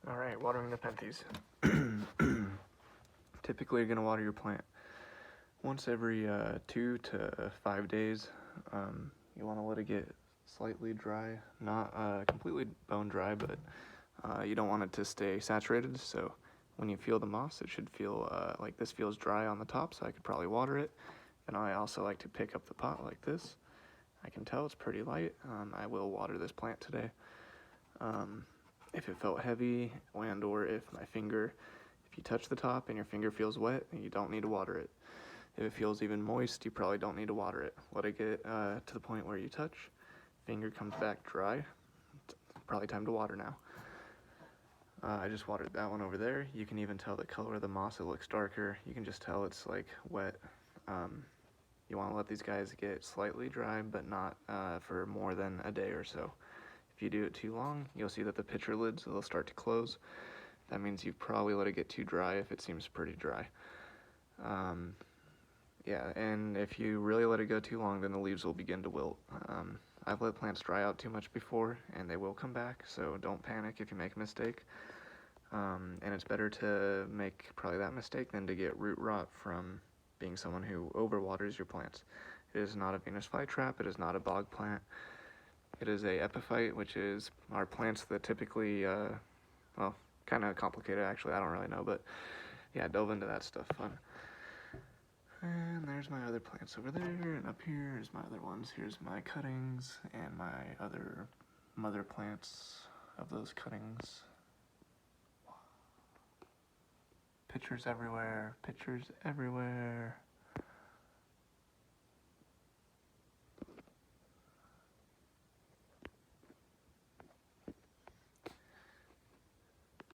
Alright, watering Nepenthes. Typically you're going to water your plant once every 2 to 5 days. You want to let it get slightly dry, not completely bone dry, but you don't want it to stay saturated, so when you feel the moss it should feel like this feels dry on the top, so I could probably water it. And I also like to pick up the pot like this. I can tell it's pretty light. I will water this plant today. If it felt heavy and or if you touch the top and your finger feels wet, you don't need to water it. If it feels even moist, you probably don't need to water it. Let it get to the point where you touch, finger comes back dry, it's probably time to water now. I just watered that one over there. You can even tell the color of the moss, it looks darker. You can just tell it's like wet. You want to let these guys get slightly dry, but not for more than a day or so. If you do it too long, you'll see that the pitcher lids will start to close. That means you've probably let it get too dry if it seems pretty dry. Yeah, and if you really let it go too long, then the leaves will begin to wilt. I've let plants dry out too much before, and they will come back, so don't panic if you make a mistake. And it's better to make probably that mistake than to get root rot from being someone who overwaters your plants. It is not a Venus flytrap, it is not a bog plant. It is a epiphyte, which is our plants that typically, well, kind of complicated actually, I don't really know, but yeah, delve into that stuff, fun. And there's my other plants over there, and up here is my other ones. Here's my cuttings and my other mother plants of those cuttings. Pictures everywhere, pictures everywhere.